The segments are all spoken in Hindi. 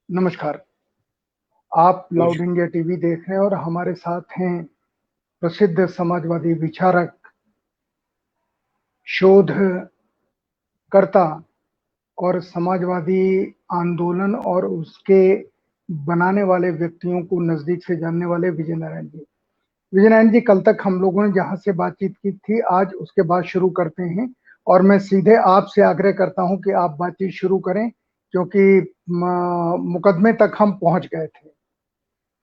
नमस्कार। आप लाउड नमस्कार। इंडिया टीवी देख रहे हैं और हमारे साथ हैं प्रसिद्ध समाजवादी विचारक, शोधकर्ता और समाजवादी आंदोलन और उसके बनाने वाले व्यक्तियों को नजदीक से जानने वाले विजय नारायण जी। विजय नारायण जी, कल तक हम लोगों ने जहां से बातचीत की थी, आज उसके बाद शुरू करते हैं। और मैं सीधे आपसे आग्रह करता हूं कि आप बातचीत शुरू करें, क्योंकि मुकदमे तक हम पहुंच गए थे।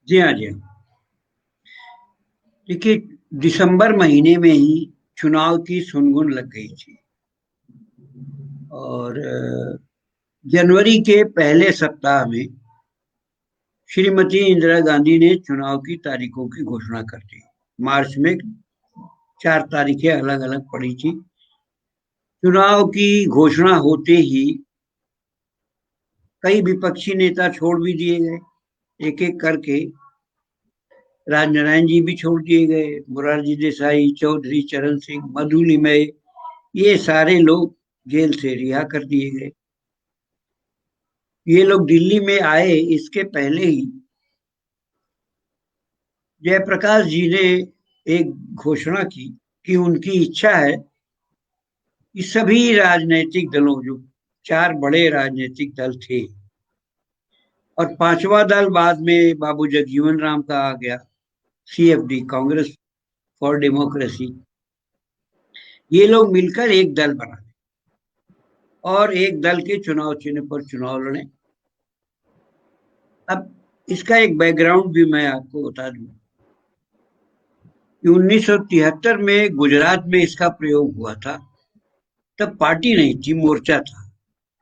जी हाँ, जी हाँ। देखिए, दिसंबर महीने में ही चुनाव की सुनगुन लग गई थी और जनवरी के पहले सप्ताह में श्रीमती इंदिरा गांधी ने चुनाव की तारीखों की घोषणा कर दी। मार्च में 4 तारीखें अलग अलग पड़ी थी। चुनाव की घोषणा होते ही कई विपक्षी नेता छोड़ भी दिए गए, एक एक करके। राजनारायण जी भी छोड़ दिए गए, मोरारजी देसाई, चौधरी चरण सिंह, मधु लिमय, ये सारे लोग जेल से रिहा कर दिए गए। ये लोग दिल्ली में आए इसके पहले ही जयप्रकाश जी ने एक घोषणा की कि उनकी इच्छा है कि सभी राजनीतिक दलों, जो 4 बड़े राजनीतिक दल थे और 5वां दल बाद में बाबू जगजीवन राम का आ गया, CFD, कांग्रेस फॉर डेमोक्रेसी, ये लोग मिलकर एक दल बना और एक दल के चुनाव चिन्ह पर चुनाव लड़े। अब इसका एक बैकग्राउंड भी मैं आपको बता दूं कि 1973 में गुजरात में इसका प्रयोग हुआ था। तब पार्टी नहीं थी, मोर्चा था।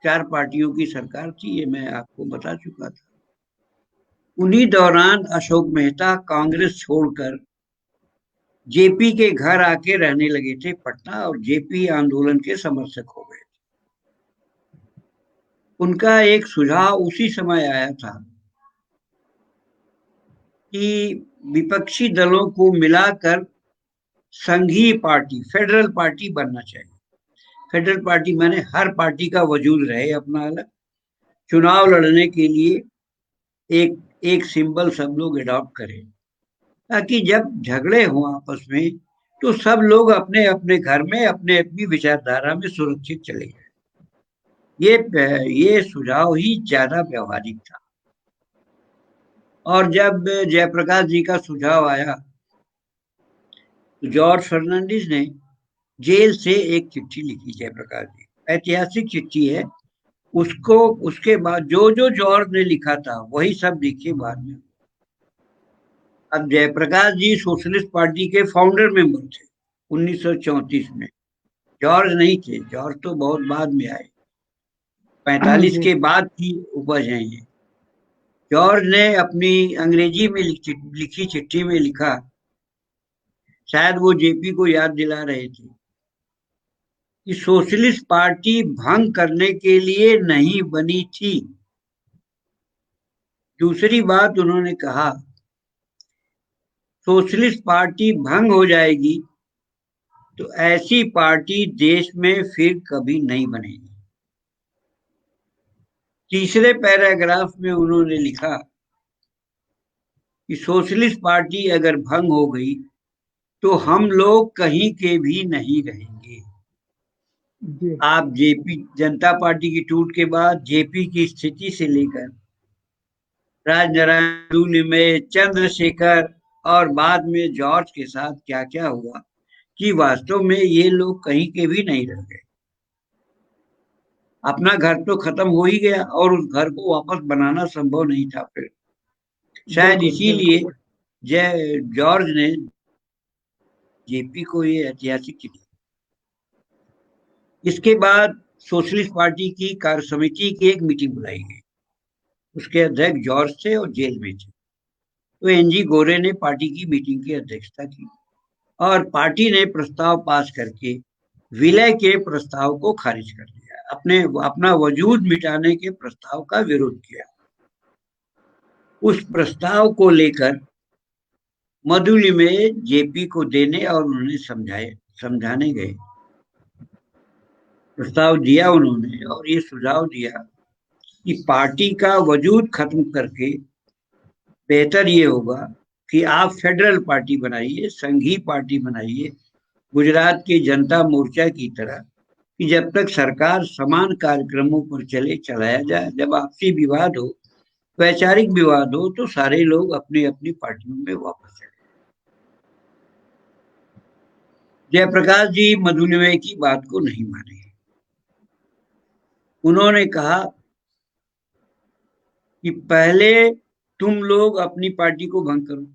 4 पार्टियों की सरकार थी, ये मैं आपको बता चुका था। उन्हीं दौरान अशोक मेहता कांग्रेस छोड़कर जेपी के घर आके रहने लगे थे पटना, और जेपी आंदोलन के समर्थक हो गए। उनका एक सुझाव उसी समय आया था कि विपक्षी दलों को मिलाकर संघीय पार्टी, फेडरल पार्टी बनना चाहिए। फेडरल पार्टी माने हर पार्टी का वजूद रहे अपना अलग, चुनाव लड़ने के लिए एक एक सिंबल सब लोग अडॉप्ट करें, ताकि जब झगड़े हों आपस में तो सब लोग अपने अपने घर में अपने अपनी विचारधारा में सुरक्षित चले जाए। ये सुझाव ही ज्यादा व्यवहारिक था। और जब जयप्रकाश जी का सुझाव आया तो जॉर्ज फर्नांडिस ने जेल से एक चिट्ठी लिखी जयप्रकाश जी, ऐतिहासिक चिट्ठी है। उसको उसके बाद जो जो जॉर्ज ने लिखा था वही सब लिखे बाद में। अब जयप्रकाश जी सोशलिस्ट पार्टी के फाउंडर मेंबर थे 1934 में। जॉर्ज नहीं थे, जॉर्ज तो बहुत बाद में आए, 45 जी। के बाद की उपज है ये। जॉर्ज ने अपनी अंग्रेजी में लिखी चिट्ठी में लिखा, शायद वो जेपी को याद दिला रहे थे, कि सोशलिस्ट पार्टी भंग करने के लिए नहीं बनी थी। दूसरी बात उन्होंने कहा, सोशलिस्ट पार्टी भंग हो जाएगी तो ऐसी पार्टी देश में फिर कभी नहीं बनेगी। तीसरे पैराग्राफ में उन्होंने लिखा कि सोशलिस्ट पार्टी अगर भंग हो गई तो हम लोग कहीं के भी नहीं रहेंगे। जी। आप जेपी जनता पार्टी की टूट के बाद जेपी की स्थिति से लेकर राजनारायण में चंद्रशेखर और बाद में जॉर्ज के साथ क्या क्या हुआ, कि वास्तव में ये लोग कहीं के भी नहीं रह गए। अपना घर तो खत्म हो ही गया और उस घर को वापस बनाना संभव नहीं था फिर। शायद बिल्कुल, इसीलिए बिल्कुल। जय जॉर्ज ने जेपी को ये ऐतिहासिक चिट्ठी। इसके बाद सोशलिस्ट पार्टी की कार्य समिति की एक मीटिंग बुलाई गई। उसके अध्यक्ष जॉर्ज थे और जेल में थे, तो NG गोरे ने पार्टी की मीटिंग की अध्यक्षता की और पार्टी ने प्रस्ताव पास करके विलय के प्रस्ताव को खारिज कर दिया, अपना वजूद मिटाने के प्रस्ताव का विरोध किया। उस प्रस्ताव को लेकर मधुली में जेपी को देने और उन्हें समझाने गए। प्रस्ताव दिया उन्होंने और ये सुझाव दिया कि पार्टी का वजूद खत्म करके बेहतर ये होगा कि आप फेडरल पार्टी बनाइए, संघीय पार्टी बनाइए, गुजरात की जनता मोर्चा की तरह, कि जब तक सरकार समान कार्यक्रमों पर चले चलाया जाए। जब आपसी विवाद हो, वैचारिक विवाद हो, तो सारे लोग अपनी अपनी पार्टियों में वापस चले। जयप्रकाश जी मधुमेह की बात को नहीं माने। उन्होंने कहा कि पहले तुम लोग अपनी पार्टी को भंग करो,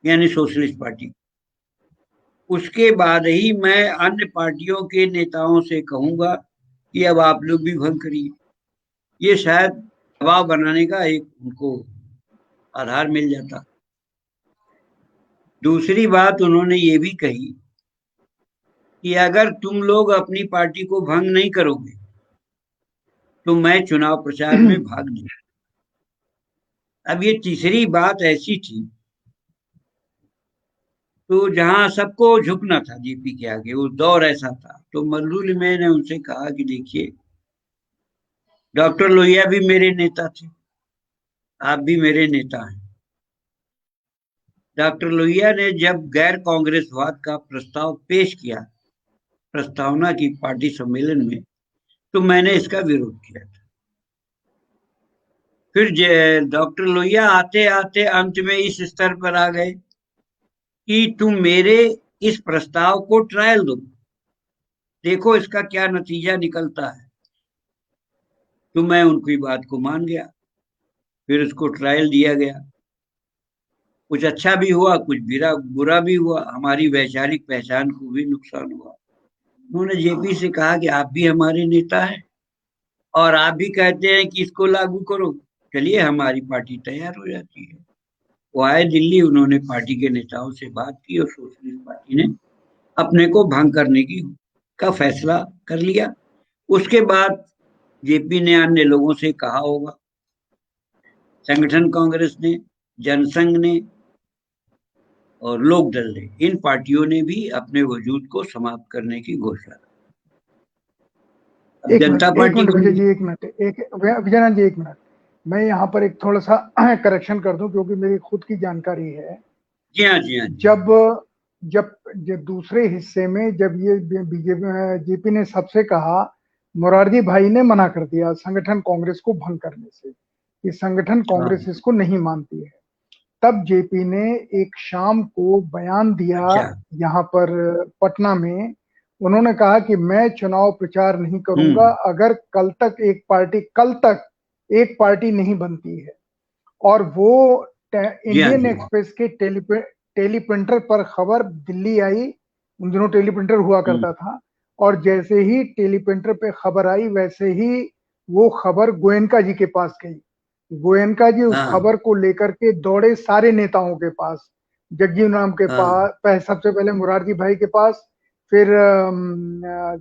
यानी सोशलिस्ट पार्टी, उसके बाद ही मैं अन्य पार्टियों के नेताओं से कहूंगा कि अब आप लोग भी भंग करिए। ये शायद दबाव बनाने का एक उनको आधार मिल जाता। दूसरी बात उन्होंने ये भी कही कि अगर तुम लोग अपनी पार्टी को भंग नहीं करोगे तो मैं चुनाव प्रचार में भाग नहीं। अब ये तीसरी बात ऐसी थी तो जहां सबको झुकना था जेपी के आगे, वो दौर ऐसा था। तो मल्लू मैंने उनसे कहा कि देखिए, डॉक्टर लोहिया भी मेरे नेता थे, आप भी मेरे नेता हैं। डॉक्टर लोहिया ने जब गैर कांग्रेसवाद का प्रस्ताव पेश किया, प्रस्तावना की पार्टी सम्मेलन में, तो मैंने इसका विरोध किया था। फिर डॉक्टर लोहिया आते आते अंत में इस स्तर पर आ गए कि तुम मेरे इस प्रस्ताव को ट्रायल दो, देखो इसका क्या नतीजा निकलता है। तो मैं उनकी बात को मान गया, फिर उसको ट्रायल दिया गया। कुछ अच्छा भी हुआ, कुछ बुरा भी हुआ, हमारी वैचारिक पहचान को भी नुकसान हुआ। उन्होंने जेपी से कहा कि आप भी हमारे नेता हैं और आप भी कहते हैं कि इसको लागू करो, चलिए हमारी पार्टी तैयार हो जाती है। वो आए दिल्ली, उन्होंने पार्टी के नेताओं से बात की और सोशलिस्ट पार्टी ने अपने को भंग करने की का फैसला कर लिया। उसके बाद जेपी ने अन्य लोगों से कहा होगा, संगठन कांग्रेस ने, जनसंघ ने और लोकदल ने, इन पार्टियों ने भी अपने वजूद को समाप्त करने की घोषणा की। जनता पार्टी विजय जी एक मिनट, विजयनाथ जी एक मिनट, मैं यहाँ पर एक थोड़ा सा करेक्शन कर दूं क्योंकि मेरी खुद की जानकारी है। जी हाँ, जी हाँ। जब जब दूसरे हिस्से में जब ये बीजेपी जेपी ने सबसे कहा, मोरारजी भाई ने मना कर दिया संगठन कांग्रेस को भंग करने से, कि संगठन कांग्रेस इसको नहीं मानती है। तब जेपी ने एक शाम को बयान दिया अच्छा। यहाँ पर पटना में। उन्होंने कहा कि मैं चुनाव प्रचार नहीं करूंगा अगर कल तक एक पार्टी नहीं बनती है। और वो इंडियन एक्सप्रेस के टेलीप्रिंटर पर खबर दिल्ली आई। उन दिनों टेलीप्रिंटर हुआ करता था, और जैसे ही टेलीप्रिंटर पे खबर आई वैसे ही वो खबर गोयनका जी के पास गई। गोयनका जी उस खबर को लेकर के दौड़े सारे नेताओं के पास, जगजीवन राम के पास, सबसे पहले मुरारजी भाई के पास, फिर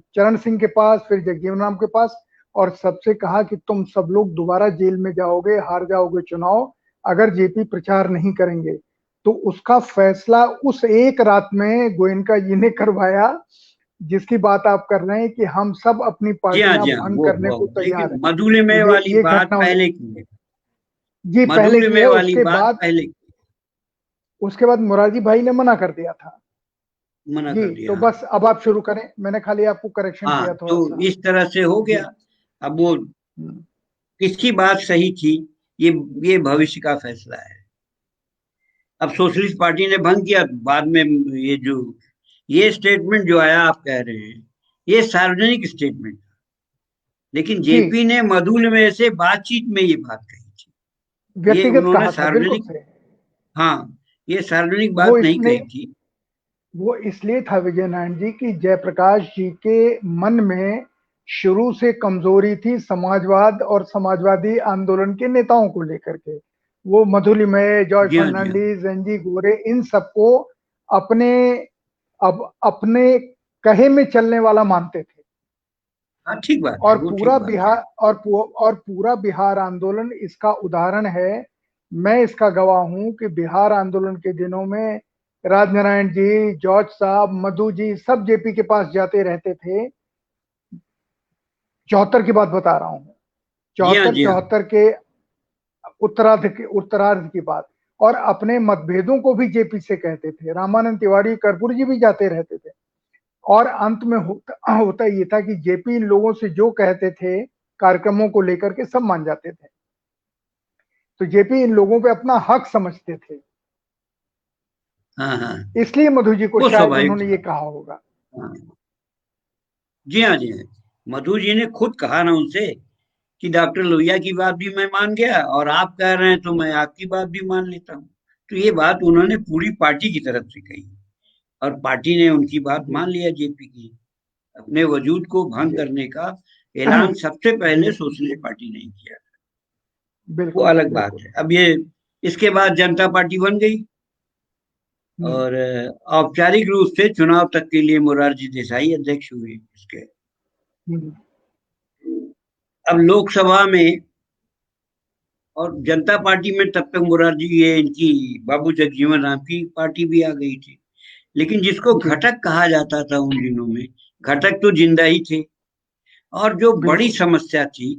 चरण सिंह के पास, फिर जगजीवन राम के पास, और सबसे कहा कि तुम सब लोग दोबारा जेल में जाओगे, हार जाओगे चुनाव अगर जेपी प्रचार नहीं करेंगे। तो उसका फैसला उस एक रात में गोयनका जी ने करवाया, जिसकी बात आप कर रहे हैं कि हम सब अपनी पार्टियां भंग करने को तैयार हैं। मधुमेह वाली ये बात घटना पहले की है। जी पहले की है। उसके बाद पहले उसके बाद मोरारजी भाई ने मना कर दिया था। मना जी कर दिया। तो बस अब आप शुरू करें, मैंने खाली आपको करेक्शन किया थोड़ा तो सा। इस तरह से हो गया। अब वो किसकी बात सही थी, ये भविष्य का फैसला है। अब सोशलिस्ट पार्टी ने भंग किया, बाद में ये स्टेटमेंट जो आया आप कह रहे हैं, ये सार्वजनिक स्टेटमेंट, लेकिन जेपी ने मधुमेह से बातचीत में ये बात कही थी। ये व्यक्तिगत उन्होंने कहा था, बिल्कुल सार्वजनिक, सही। हाँ, ये सार्वजनिक बात नहीं कही थी। वो इसलिए था विजय नारायण जी कि जयप्रकाश जी के मन में शुरू से कमजोरी थी समाजवाद और समाजवादी आंदोलन के नेताओं को लेकर के। वो मधुलिमय, जॉर्ज फर्नांडीज, एनजी गोरे, इन सबको अपने अपने कहे में चलने वाला मानते थे। ठीक बात है, और वो पूरा ठीक बात बिहार है। और पूरा बिहार आंदोलन इसका उदाहरण है। मैं इसका गवाह हूं कि बिहार आंदोलन के दिनों में राजनारायण जी, जॉर्ज साहब, मधु जी सब जेपी के पास जाते रहते थे। 74 की बात बता रहा हूं। जी हाँ, 74 जी हाँ। 74 के उत्तरार्ध की बात। और अपने मतभेदों को भी जेपी से कहते थे। रामानंद तिवारी, कर्पूरी जी भी जाते रहते थे। और अंत में होता ये था कि जेपी इन लोगों से जो कहते थे कार्यक्रमों को लेकर के, सब मान जाते थे। तो जेपी इन लोगों पे अपना हक समझते थे, हाँ हाँ, इसलिए मधु जी को वो शायद स्वाभाविक उन्होंने ये था। कहा होगा। हाँ। जी हाँ, जी हाँ। मधु जी ने खुद कहा ना उनसे कि डॉक्टर लोहिया की बात भी मैं मान गया और आप कह रहे हैं तो मैं आपकी बात भी मान लेता हूँ। तो ये बात उन्होंने पूरी पार्टी की तरफ से कही और पार्टी ने उनकी बात जी मान लिया जेपी की। अपने वजूद को भंग जी। करने का ऐलान सबसे पहले सोशलिस्ट पार्टी ने किया। वो बिल्कुल अलग बात बिल्कुल। है। अब ये इसके बाद जनता पार्टी बन गई हम्म। और औपचारिक रूप से चुनाव तक के लिए मोरारजी देसाई अध्यक्ष हुए इसके। हम्म। अब लोकसभा में और जनता पार्टी में तब तक मोरारजी ये इनकी बाबू जगजीवन राम की पार्टी भी आ गई थी। लेकिन जिसको जी घटक कहा जाता था उन दिनों में, घटक तो जिंदा ही थे। और जो बड़ी बिल्कुल। समस्या थी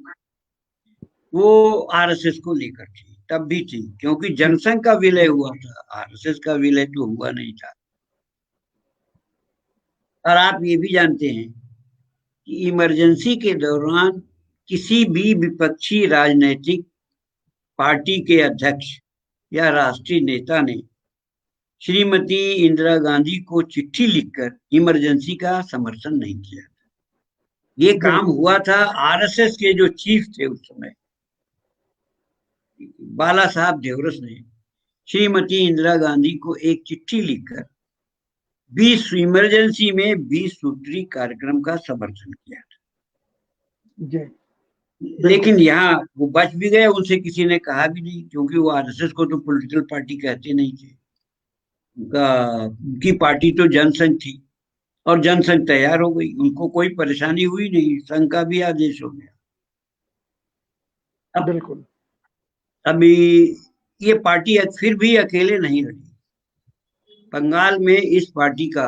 वो आरएसएस को लेकर थी, तब भी थी, क्योंकि जी जनसंघ का विलय हुआ था, आरएसएस का विलय तो हुआ नहीं था। और आप ये भी जानते हैं कि इमरजेंसी के दौरान किसी भी विपक्षी राजनीतिक पार्टी के अध्यक्ष या राष्ट्रीय नेता ने श्रीमती इंदिरा गांधी को चिट्ठी लिखकर इमरजेंसी का समर्थन नहीं किया। ये काम बिल्कुल। हुआ था आरएसएस के जो चीफ थे उस समय, बाला साहब देवरस ने श्रीमती इंदिरा गांधी को एक चिट्ठी लिखकर 20 सूत्री कार्यक्रम का समर्थन किया था। जी लेकिन बिल्कुल। यहाँ वो बच भी गए, उनसे किसी ने कहा भी नहीं, क्योंकि वो आरएसएस को तो पॉलिटिकल पार्टी कहते नहीं थे। उनका उनकी पार्टी तो जनसंघ थी और जनसंघ तैयार हो गई, उनको कोई परेशानी हुई नहीं, संघ का भी आदेश हो गया। अब बिल्कुल। अभी ये पार्टी फिर भी अकेले नहीं लड़ी। बंगाल में इस पार्टी का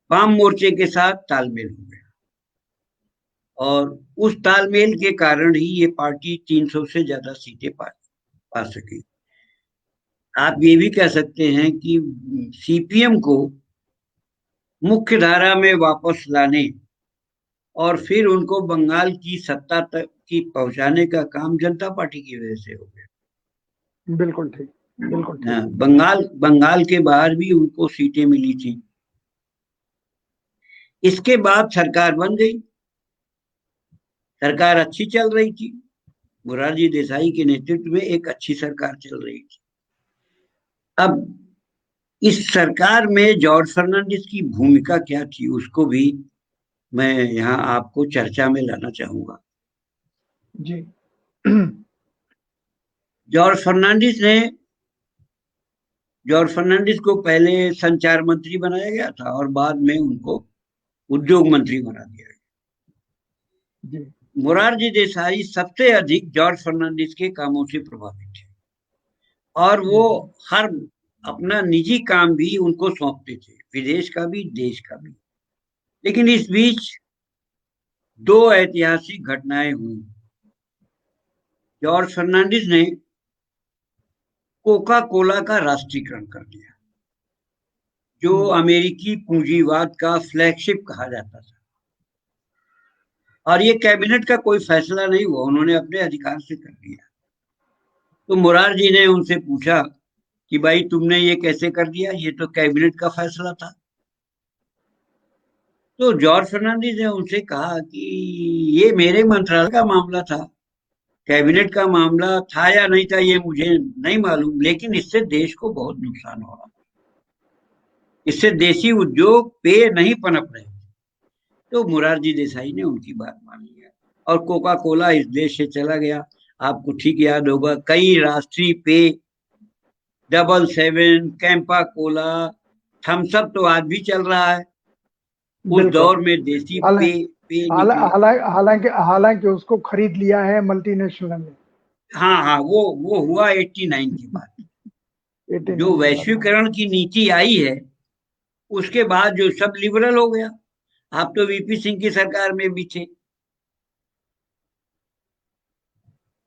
वाम मोर्चे के साथ तालमेल हो गया और उस तालमेल के कारण ही ये पार्टी 300 से ज्यादा सीटें पा सकी। आप ये भी कह सकते हैं कि सीपीएम को मुख्य धारा में वापस लाने और फिर उनको बंगाल की सत्ता तक की पहुंचाने का काम जनता पार्टी की वजह से हो गया। बिल्कुल ठीक। बिल्कुल ठीक। हाँ, बंगाल बंगाल के बाहर भी उनको सीटें मिली थी। इसके बाद सरकार बन गई, सरकार अच्छी चल रही थी, मोरारजी देसाई के नेतृत्व में एक अच्छी सरकार चल रही थी। अब इस सरकार में जॉर्ज फर्नांडिस की भूमिका क्या थी उसको भी मैं यहाँ आपको चर्चा में लाना चाहूंगा। जी जॉर्ज फर्नांडिस ने जॉर्ज फर्नांडिस को पहले संचार मंत्री बनाया गया था और बाद में उनको उद्योग मंत्री बना दिया गया। जी मोरारजी देसाई सबसे अधिक जॉर्ज फर्नांडिस के कामों से प्रभावित थे और वो हर अपना निजी काम भी उनको सौंपते थे, विदेश का भी देश का भी। लेकिन इस बीच दो ऐतिहासिक घटनाएं हुई। जॉर्ज फर्नांडिस ने कोका कोला का राष्ट्रीयकरण कर दिया, जो अमेरिकी पूंजीवाद का फ्लैगशिप कहा जाता था। और ये कैबिनेट का कोई फैसला नहीं हुआ, उन्होंने अपने अधिकार से कर दिया। तो मुरारजी ने उनसे पूछा कि भाई तुमने ये कैसे कर दिया, ये तो कैबिनेट का फैसला था। तो जॉर्ज फर्नांडिस ने उनसे कहा कि ये मेरे मंत्रालय का मामला था, कैबिनेट का मामला था या नहीं था ये मुझे नहीं मालूम, लेकिन इससे देश को बहुत नुकसान हो रहा, इससे देशी उद्योग पे नहीं पनप रहे। तो मुरारजी देसाई ने उनकी बात मान लिया और कोका कोला इस देश से चला गया। आपको ठीक याद होगा, कई राष्ट्रीय पेय, double seven, Campa Cola, Thums Up तो आज भी चल रहा है। उस बिल्कुल। दौर में देसी हालांकि पेय पेय निकले। हालांकि हालांकि उसको खरीद लिया है मल्टीनेशनल ने। हाँ हाँ, वो हुआ 89 के बाद। जो 89 के बाद, हाँ। वैश्वीकरण की नीति आई है उसके बाद जो सब लिबरल हो गया। आप तो वीपी सिंह की सरकार में भी थे।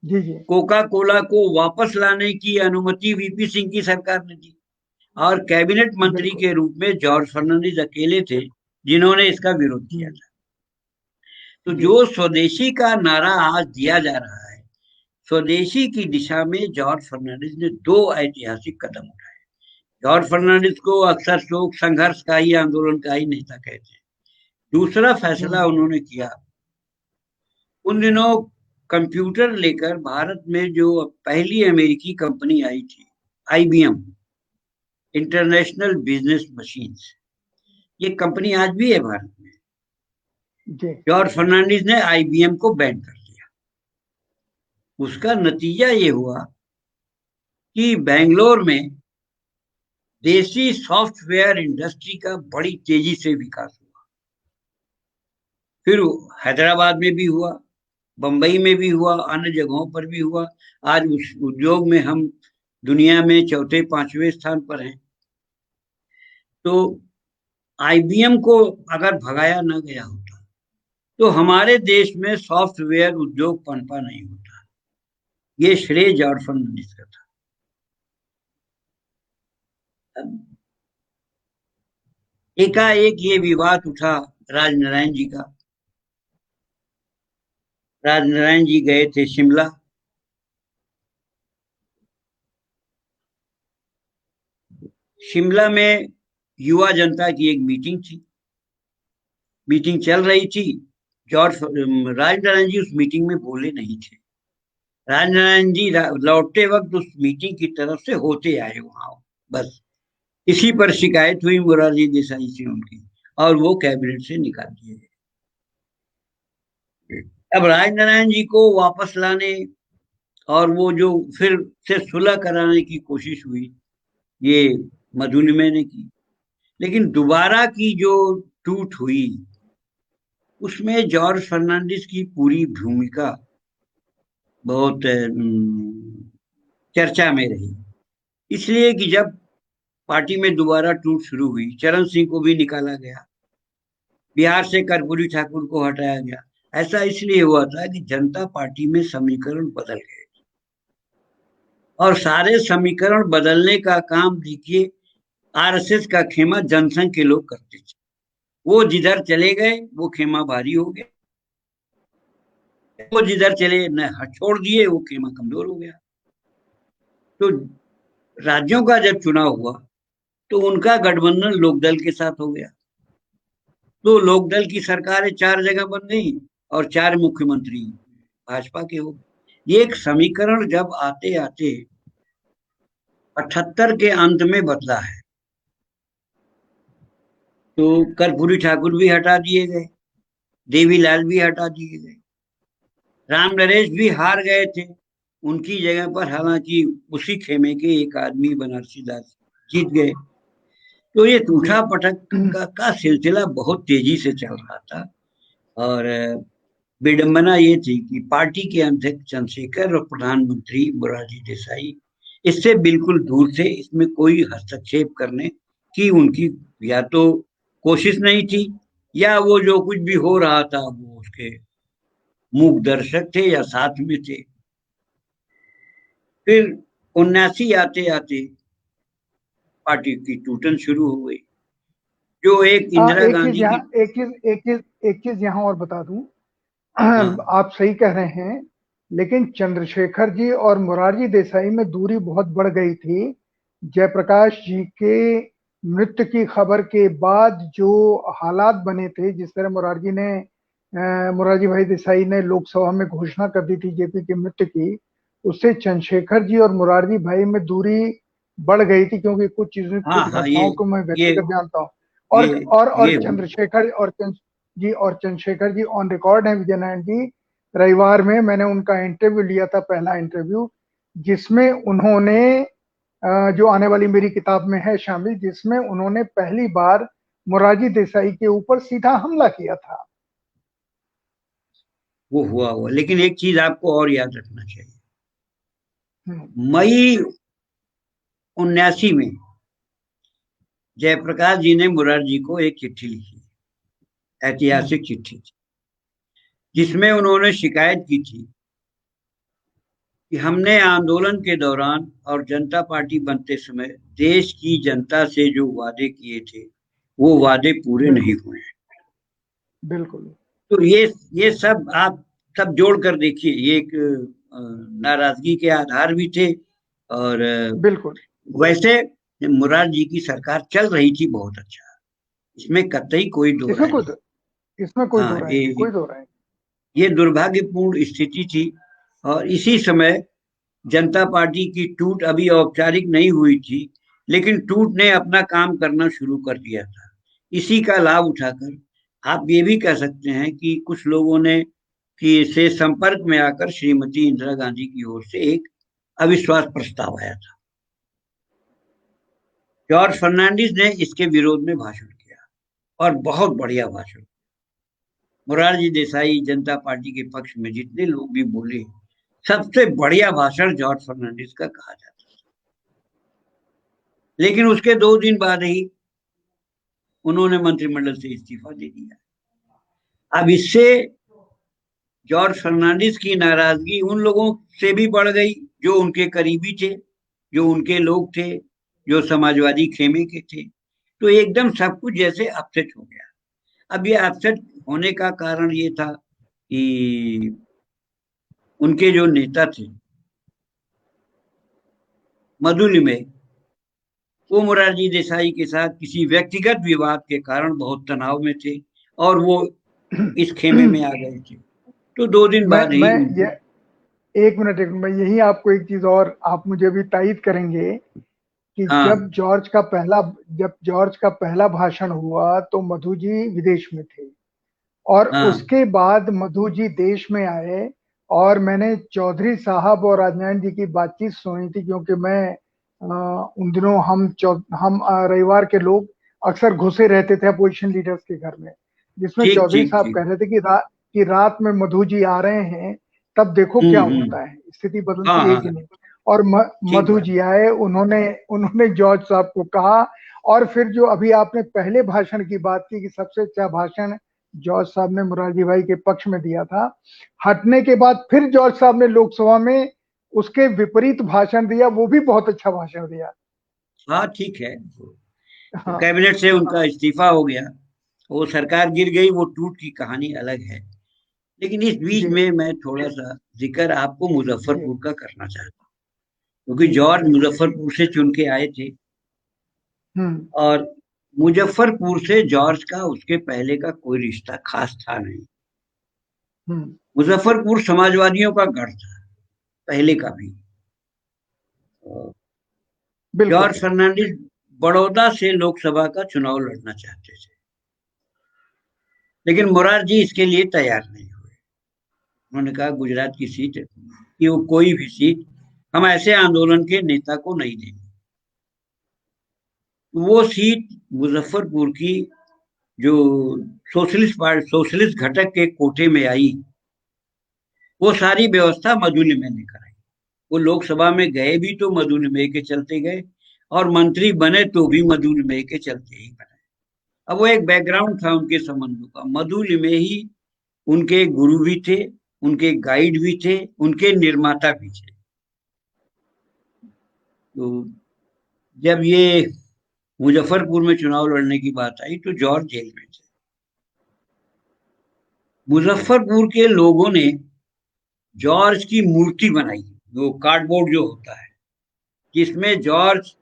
जी जी। कोका कोला को वापस लाने की अनुमति वीपी सिंह की सरकार ने दी, और कैबिनेट मंत्री बिल्कुल। के रूप में जॉर्ज फर्नांडिस अकेले थे जिन्होंने इसका विरोध किया हम्म, था। तो जी। जो स्वदेशी का नारा आज दिया जा रहा है, स्वदेशी की दिशा में जॉर्ज फर्नांडिस ने दो ऐतिहासिक कदम उठाए। जॉर्ज फर्नांडिस को अक्सर लोग संघर्ष का ही, आंदोलन का ही नेता कहते हैं। दूसरा फैसला हम्म, उन्होंने किया, उन दिनों कंप्यूटर लेकर भारत में जो पहली अमेरिकी कंपनी आई थी, आईबीएम, इंटरनेशनल बिजनेस मशीन्स, ये कंपनी आज भी है भारत में। जी। जॉर्ज फर्नांडिस ने आईबीएम को बैन कर दिया। उसका नतीजा ये हुआ कि बेंगलोर में देसी सॉफ्टवेयर इंडस्ट्री का बड़ी तेजी से विकास हुआ। फिर हैदराबाद में भी हुआ, बंबई में भी हुआ, अन्य जगहों पर भी हुआ। आज उस उद्योग में हम दुनिया में चौथे पांचवें स्थान पर हैं। तो आईबीएम को अगर भगाया न गया होता तो हमारे देश में सॉफ्टवेयर उद्योग पनपा नहीं होता। ये श्रेय जॉर्ज फर्नांडिस का था। एकाएक ये विवाद उठा राजनारायण जी का। राजनारायण जी गए थे शिमला। शिमला में युवा जनता की एक मीटिंग थी, मीटिंग चल रही थी। जॉर्ज राजनारायण जी उस मीटिंग में बोले नहीं थे। राजनारायण जी लौटते वक्त उस मीटिंग की तरफ से होते आए वहां, बस। इसी पर शिकायत हुई मोरारजी देसाई से उनकी, और वो कैबिनेट से निकाल दिए गए। अब राजनारायण जी को वापस लाने और वो जो फिर से सुलह कराने की कोशिश हुई, ये मधुनिमय ने की। लेकिन दोबारा की जो टूट हुई, उसमें जॉर्ज फर्नांडिस की पूरी भूमिका बहुत चर्चा में रही। इसलिए कि जब पार्टी में दोबारा टूट शुरू हुई, चरण सिंह को भी निकाला गया, बिहार से कर्पूरी ठाकुर को हटाया गया। ऐसा इसलिए हुआ था कि जनता पार्टी में समीकरण बदल गए, और सारे समीकरण बदलने का काम देखिए आरएसएस का खेमा जनसंघ के लोग करते थे। वो जिधर चले गए वो खेमा भारी हो गया, वो जिधर चले न छोड़ दिए वो खेमा कमजोर हो गया। तो राज्यों का जब चुनाव हुआ तो उनका गठबंधन लोकदल के साथ हो गया। तो लोकदल की सरकारें चार जगह बन गई और चार मुख्यमंत्री भाजपा के हो गए। ये एक समीकरण जब आते आते 78 के अंत में बदला है। तो कर्पूरी ठाकुर भी हटा दिए गए, देवीलाल भी हटा दिए गए, राम नरेश भी हार गए थे। उनकी जगह पर हालांकि उसी खेमे के एक आदमी बनारसी दास जीत गए। तो ये जी। उठा पटक का सिलसिला बहुत तेजी से चल रहा था। और विडंबना ये थी कि पार्टी के अध्यक्ष चंद्रशेखर और प्रधानमंत्री मोरारजी देसाई इससे बिल्कुल दूर थे। इसमें कोई हस्तक्षेप करने की उनकी या तो कोशिश नहीं थी, या वो जो कुछ भी हो रहा था वो उसके मूक दर्शक थे या साथ में थे। फिर 79 आते आते पार्टी की टूटन शुरू हो गई, जो एक इंदिरा एक चीज गांधी की। यहाँ एक चीज यहाँ और बता दूं। हाँ आप सही कह रहे हैं, लेकिन चंद्रशेखर जी और मोरारजी देसाई में दूरी बहुत बढ़ गई थी। जयप्रकाश जी के मृत्यु की खबर के बाद जो हालात बने थे, जिस तरह मोरारजी भाई देसाई ने लोकसभा में घोषणा कर दी थी जेपी की मृत्यु की, उससे चंद्रशेखर जी और मोरारजी भाई में दूरी बढ़ गई थी, क्योंकि हाँ कुछ हाँ, घटनाओं को मैं ये व्यक्तिगत जानता हूँ। ये और ये चंद्रशेखर जी ऑन रिकॉर्ड है, विजय नारायण जी। रविवार में मैंने उनका इंटरव्यू लिया था, पहला इंटरव्यू, जिसमें उन्होंने जो आने वाली मेरी किताब में है शामिल, जिसमें उन्होंने पहली बार मोरारजी देसाई के ऊपर सीधा हमला किया था। वो हुआ, लेकिन एक चीज आपको और याद रखना चाहिए। हम्म, मई 79 में जयप्रकाश जी ने मुरारजी को एक चिट्ठी लिखी, हम्म, ऐतिहासिक चिट्ठी, जिसमें उन्होंने शिकायत की थी कि हमने आंदोलन के दौरान और जनता पार्टी बनते समय देश की जनता से जो वादे किए थे वो वादे पूरे नहीं बिल्कुल हुए। बिल्कुल। तो ये सब आप सब जोड़ कर देखिए, ये एक नाराजगी के आधार भी थे। और बिल्कुल वैसे मुरार जी की सरकार चल रही थी बहुत अच्छा, इसमें कतई कोई दो इसमें राय कोई नहीं। इसमें कोई दो हाँ, राय नहीं, कोई दो राय ये दुर्भाग्यपूर्ण स्थिति थी। और इसी समय जनता पार्टी की टूट अभी औपचारिक नहीं हुई थी, लेकिन टूट ने अपना काम करना शुरू कर दिया था। इसी का लाभ उठाकर आप ये भी कह सकते हैं कि कुछ लोगों ने कि से संपर्क में आकर श्रीमती इंदिरा गांधी की ओर से एक अविश्वास प्रस्ताव आया था। जॉर्ज फर्नांडिस ने इसके विरोध में भाषण किया, और बहुत बढ़िया भाषण। मोरारजी देसाई जनता पार्टी के पक्ष में जितने लोग भी बोले, सबसे बढ़िया भाषण जॉर्ज फर्नांडिस का कहा जाता है। लेकिन उसके 2 दिन बाद ही उन्होंने मंत्रिमंडल से इस्तीफा दे दिया। अब इससे जॉर्ज फर्नांडिस की नाराजगी उन लोगों से भी बढ़ गई जो उनके करीबी थे, जो उनके लोग थे, जो समाजवादी खेमे के थे। तो एकदम सब कुछ जैसे अपसेट हो गया। अब ये अपसेट होने का कारण ये था कि उनके जो नेता थे मधुलिमे, वो मोरारजी देसाई के साथ किसी व्यक्तिगत विवाद के कारण बहुत तनाव में थे, और वो इस खेमे में आ गए थे। तो 2 दिन बाद ही मैं ये उनको। एक मिनट, मैं यही आपको एक चीज और आप मुझे भी तायद करेंगे कि हाँ जब जॉर्ज का पहला भाषण हुआ तो मधु जी विदेश में थे, और हाँ उसके बाद मधु जी देश में आए। और मैंने चौधरी साहब और राजनारायण जी की बातचीत सुनी थी, क्योंकि मैं उन दिनों हम रविवार के लोग अक्सर घुसे रहते थे अपोजिशन लीडर्स के घर में, जिसमें ठीक चौधरी ठीक साहब ठीक। कह रहे थे कि रात में मधु जी आ रहे हैं, तब देखो क्या हम्म। होता है, स्थिति हाँ बदलती है हाँ, कि नहीं। और ठीक मधु बात। जी आए, उन्होंने उन्होंने जॉर्ज साहब को कहा। और फिर जो अभी आपने पहले भाषण की बात की कि सबसे अच्छा भाषण जॉर्ज साहब ने मुरारजी भाई के पक्ष में दिया था, हटने के बाद फिर जॉर्ज साहब ने लोकसभा में उसके विपरीत भाषण दिया, वो भी बहुत अच्छा भाषण दिया। हाँ ठीक है। तो हाँ कैबिनेट से उनका इस्तीफा हो गया, वो सरकार गिर गई, वो टूट की कहानी अलग है। लेकिन इस बीच जी में मैं थोड़ा सा जिक्र आपको जी मुजफ्फरपुर का करना चाहता हूँ, क्योंकि जी जॉर्ज बिल्कुल। मुजफ्फरपुर से चुन के आए थे। हम्म और मुजफ्फरपुर से जॉर्ज का उसके पहले का कोई रिश्ता खास था नहीं। हम्म मुजफ्फरपुर समाजवादियों का गढ़ था, पहले का भी। बिल्कुल जॉर्ज फर्नांडिस बड़ौदा से लोकसभा का चुनाव लड़ना चाहते थे, लेकिन मोरारजी इसके लिए तैयार नहीं हुए। उन्होंने कहा गुजरात की सीट है, कि वो कोई भी सीट हम ऐसे आंदोलन के नेता को नहीं देंगे। वो सीट मुजफ्फरपुर की जो सोशलिस्ट घटक के कोटे में आई, वो सारी व्यवस्था मधुलिमे ने कराई। वो लोकसभा में गए भी तो मधुलिमे के चलते गए, और मंत्री बने तो भी मधुलिमे के चलते ही बने। अब वो एक बैकग्राउंड था उनके संबंधों का। मधुलिमे ही उनके गुरु भी थे, उनके गाइड भी थे, उनके निर्माता भी थे। तो जब ये मुजफ्फरपुर में चुनाव लड़ने की बात आई तो जॉर्ज जेल में थे। मुजफ्फरपुर के लोगों ने जॉर्ज की मूर्ति बनाई, वो कार्डबोर्ड जो होता है, जिसमें जॉर्ज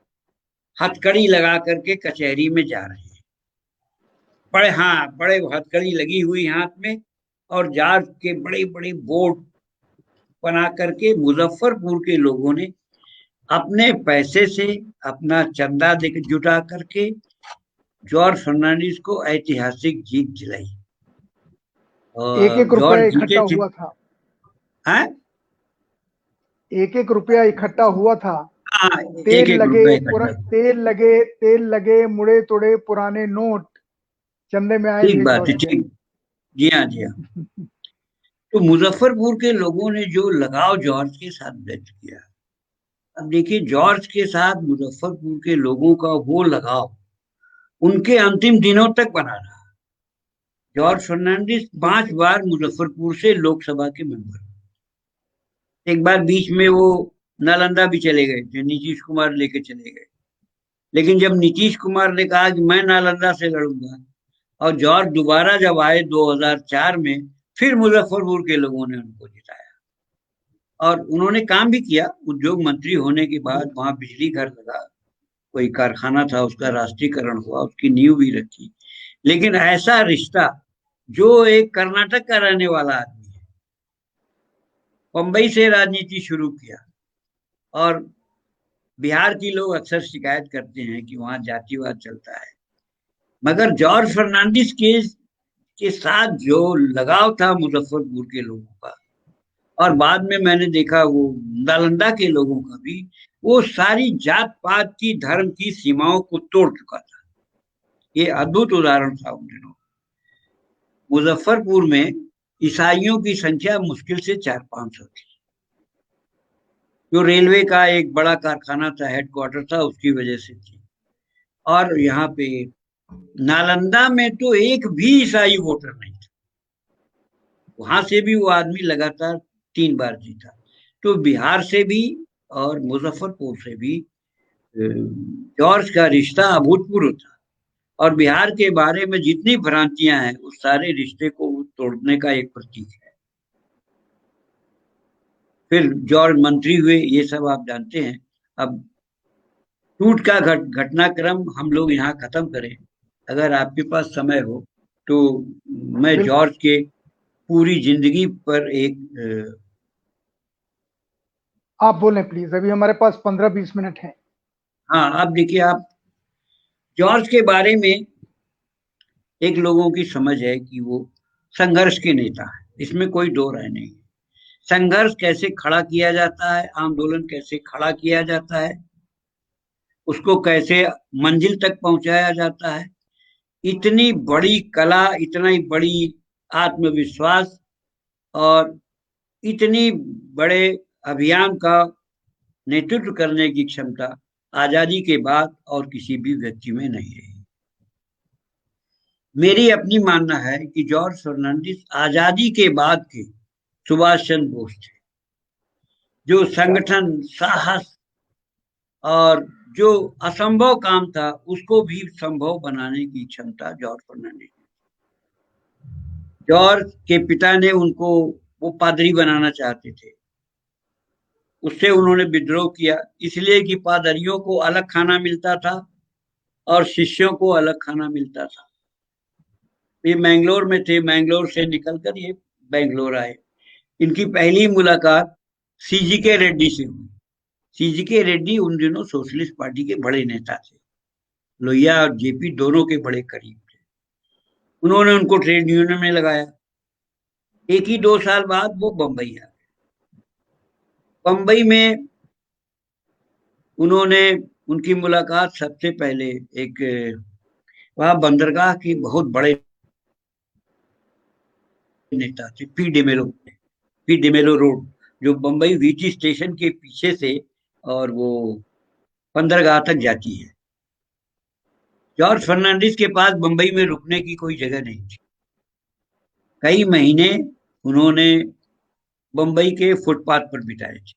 हथकड़ी लगा करके कचहरी में जा रहे हैं। बड़े, हाँ, बड़े हथकड़ी लगी हुई हाथ में, और जॉर्ज के बड़े बड़े बोर्ड बना करके मुजफ्फरपुर के लोगों ने अपने पैसे से अपना चंदा जुटा करके जॉर्ज फर्नांडिस को ऐतिहासिक जीत दिलाई। एक और एक रुपया जॉर्ज जीते इकट्ठा थे। हुआ था। हाँ एक एक रुपया इकट्ठा हुआ था। हाँ, एक एक रुपए इकट्ठा। तेल लगे मुड़े तुड़े पुराने नोट चंदे में आए ठीक थे बात जॉर्ज है, के। ठीक। जी हाँ, जी हाँ। तो मुजफ्फरपुर के लोगों ने जो लगाव जॉर्ज के साथ व्यक्त किया, अब देखिए जॉर्ज के साथ मुजफ्फरपुर के लोगों का वो लगाव उनके अंतिम दिनों तक बना रहा। जॉर्ज फर्नांडिस बिल्कुल 5 बार मुजफ्फरपुर से लोकसभा के मेंबर, एक बार बीच में वो नालंदा भी चले गए थे, नीतीश कुमार लेके चले गए। लेकिन जब नीतीश कुमार ने कहा कि मैं नालंदा से लड़ूंगा, और जॉर्ज दोबारा जब आए 2004 में, फिर मुजफ्फरपुर के लोगों ने उनको जिताया। और उन्होंने काम भी किया। उद्योग मंत्री होने के बाद वहां बिजली घर लगा, कोई कारखाना था, उसका राष्ट्रीयकरण हुआ, उसकी नींव भी रखी। लेकिन ऐसा रिश्ता, जो एक कर्नाटक का रहने वाला आदमी है, बंबई से राजनीति शुरू किया। और बिहार की लोग अक्सर शिकायत करते हैं कि वहां जातिवाद चलता है, मगर जॉर्ज फर्नांडिस के साथ जो लगाव था मुजफ्फरपुर के लोगों का, और बाद में मैंने देखा वो नालंदा के लोगों का भी, वो सारी जात पात की, धर्म की सीमाओं को तोड़ चुका था। ये अद्भुत उदाहरण था उन दिनों। मुजफ्फरपुर में ईसाइयों की संख्या मुश्किल से 400-500 थी। जो रेलवे का एक बड़ा कारखाना था, हेडक्वार्टर था, उसकी वजह से थी। और यहाँ पे नालंदा में तो एक भी ईसाई वोटर नहीं था। वहां से भी वो आदमी लगातार 3 बार जीता। तो बिहार से भी और मुजफ्फरपुर से भी जॉर्ज का रिश्ता अभूतपूर्व था। और बिहार के बारे में जितनी भ्रांतियां हैं, उस सारे रिश्ते को तोड़ने का एक प्रतीक है। फिर जॉर्ज मंत्री हुए, ये सब आप जानते हैं। अब टूट का घटनाक्रम हम लोग यहाँ खत्म करें, अगर आपके पास समय हो तो। मैं बिल्कुल। जॉर्ज के पूरी जिंदगी पर एक आप बोलें प्लीज, अभी हमारे पास 15-20 मिनट हैं। हाँ, आप देखिए, आप जॉर्ज के बारे में एक लोगों की समझ है कि वो संघर्ष के नेता है, इसमें कोई दो राय नहीं है। संघर्ष कैसे खड़ा किया जाता है, आंदोलन कैसे खड़ा किया जाता है, उसको कैसे मंजिल तक पहुंचाया जाता है, इतनी बड़ी कला, इतना ही बड़ी आत्मविश्वास, और इतनी बड़े अभियान का नेतृत्व करने की क्षमता आजादी के बाद और किसी भी व्यक्ति में नहीं रही। मेरी अपनी मानना है कि जॉर्ज फर्नांडिस आजादी के बाद के सुभाष चंद्र बोस थे। जो संगठन, साहस, और जो असंभव काम था उसको भी संभव बनाने की क्षमता जॉर्ज फर्नांडिस। जॉर्ज के पिता ने उनको, वो पादरी बनाना चाहते थे, उससे उन्होंने विद्रोह किया, इसलिए कि पादरियों को अलग खाना मिलता था और शिष्यों को अलग खाना मिलता था। ये मैंगलोर में थे, मैंगलोर से निकलकर ये बेंगलोर आए। इनकी पहली मुलाकात सीजी के रेड्डी से हुई। सीजी के रेड्डी उन दिनों सोशलिस्ट पार्टी के बड़े नेता थे, लोहिया और जेपी दोनों के बड़े करीब थे। उन्होंने उनको ट्रेड यूनियन में लगाया। एक ही 2 साल बाद वो बंबई आ गए। बंबई में उन्होंने, उनकी मुलाकात सबसे पहले एक, वहां बंदरगाह के बहुत बड़े नेता थे, पी डिमेलो रोड, जो बंबई वीटी स्टेशन के पीछे से और वो बंदरगाह तक जाती है। जॉर्ज फर्नांडिस के पास बंबई में रुकने की कोई जगह नहीं थी। कई महीने उन्होंने बंबई के फुटपाथ पर बिताए थे।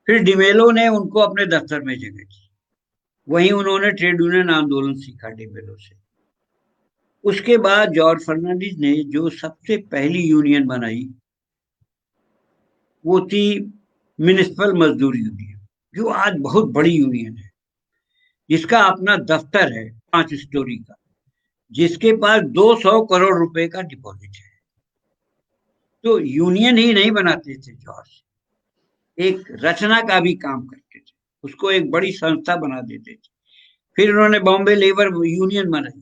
फिर डिमेलो ने उनको अपने दफ्तर में जगह दी। वहीं उन्होंने ट्रेड यूनियन आंदोलन सीखा डिमेलो से। उसके बाद जॉर्ज फर्नांडिस ने जो सबसे पहली यूनियन बनाई, वो थी म्युनिसिपल मजदूर यूनियन, जो आज बहुत बड़ी यूनियन है, जिसका अपना दफ्तर है 5 स्टोरी का, जिसके पास 200 करोड़ रुपए का डिपॉजिट है। तो यूनियन ही नहीं बनाते थे जॉर्ज, एक रचना का भी काम करते थे, उसको एक बड़ी संस्था बना देते थे। फिर उन्होंने बॉम्बे लेबर यूनियन बनाई।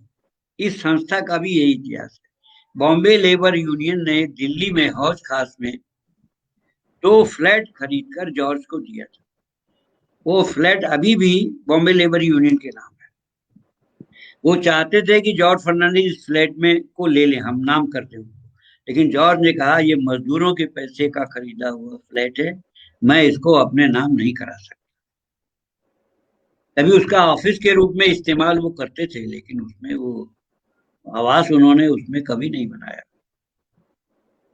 इस संस्था का भी यही इतिहास है। बॉम्बे लेबर यूनियन ने दिल्ली में हौज खास में 2 फ्लैट खरीदकर जॉर्ज को दिया था। वो फ्लैट अभी भी बॉम्बे लेबर यूनियन के नाम है। वो चाहते थे कि जॉर्ज फर्नांडिस इस फ्लैट में को ले लें, हम नाम करते हैं, लेकिन जॉर्ज ने कहा ये मजदूरों के पैसे का खरीदा हुआ फ्लैट है, मैं इसको अपने नाम नहीं करा सकता। तभी उसका ऑफिस के रूप में इस्तेमाल वो करते थे, लेकिन उसमें वो आवास उन्होंने उसमें कभी नहीं बनाया।